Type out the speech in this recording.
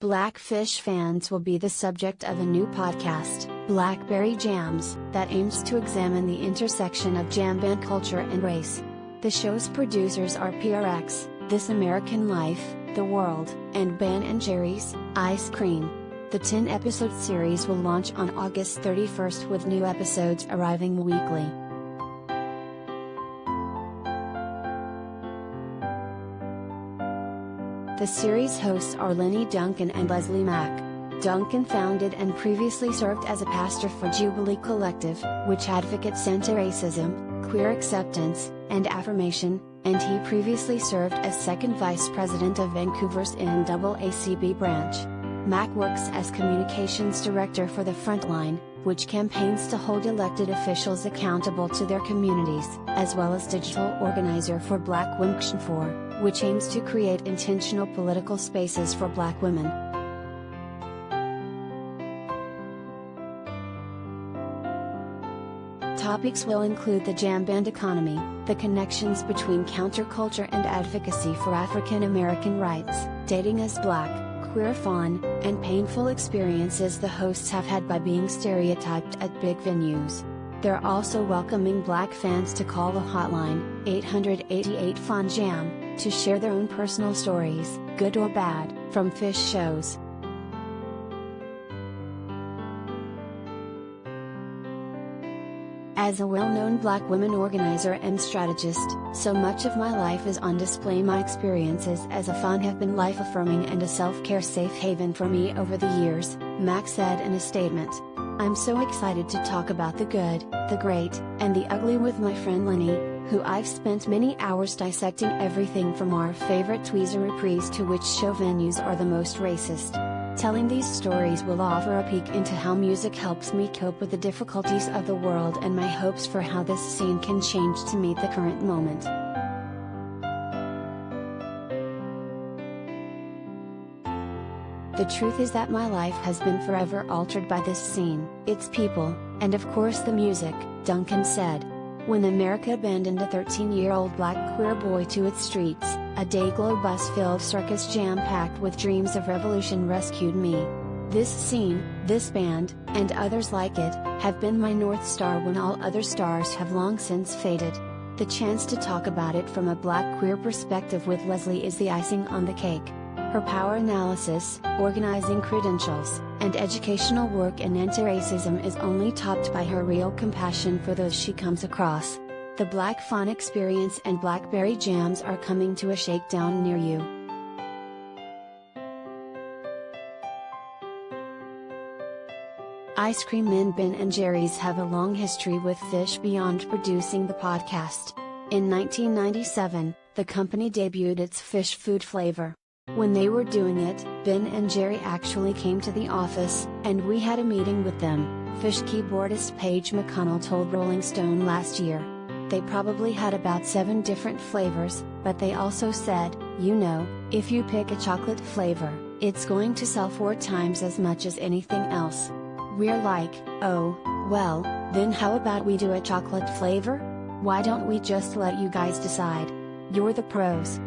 Black Phish Phans will be the subject of a new podcast, Blackberry Jams, that aims to examine the intersection of jam band culture and race. The show's producers are PRX, This American Life, The World, and Ben & Jerry's, Ice Cream. The 10-episode series will launch on August 31st with new episodes arriving weekly. The series hosts are Lenny Duncan and Leslie Mack. Duncan founded and previously served as a pastor for Jubilee Collective, which advocates anti-racism, queer acceptance, and affirmation, and he previously served as second vice president of Vancouver's NAACP branch. Mack works as communications director for the Frontline, which campaigns to hold elected officials accountable to their communities, as well as digital organizer for Black Women, which aims to create intentional political spaces for Black women. Topics will include the jam band economy, the connections between counterculture and advocacy for African American rights, dating as Black, queer, fun, and painful experiences the hosts have had by being stereotyped at big venues. They're also welcoming Black fans to call the hotline, 888-FAN-JAM, to share their own personal stories, good or bad, from Phish shows. As a well-known Black women organizer and strategist, so much of my life is on display. My experiences as a fan have been life-affirming and a self-care safe haven for me over the years, Mack said in a statement. I'm so excited to talk about the good, the great, and the ugly with my friend Lenny, who I've spent many hours dissecting everything from our favorite Tweezer reprise to which show venues are the most racist. Telling these stories will offer a peek into how music helps me cope with the difficulties of the world and my hopes for how this scene can change to meet the current moment. The truth is that my life has been forever altered by this scene, its people, and of course the music, Duncan said. When America abandoned a 13-year-old Black queer boy to its streets, a Dayglow bus-filled circus jam-packed with dreams of revolution rescued me. This scene, this band, and others like it, have been my North Star when all other stars have long since faded. The chance to talk about it from a Black queer perspective with Leslie is the icing on the cake. Her power analysis, organizing credentials, and educational work in anti-racism is only topped by her real compassion for those she comes across. The Black Fun Experience and Blackberry Jams are coming to a shakedown near you. Ice Cream and Ben & Jerry's have a long history with Phish beyond producing the podcast. In 1997, the company debuted its Phish food flavor. When they were doing it, Ben & Jerry actually came to the office, and we had a meeting with them, Phish keyboardist Paige McConnell told Rolling Stone last year. They probably had about 7 different flavors, but they also said, you know, if you pick a chocolate flavor, it's going to sell 4 times as much as anything else. We're like, oh, well, then how about we do a chocolate flavor? Why don't we just let you guys decide? You're the pros.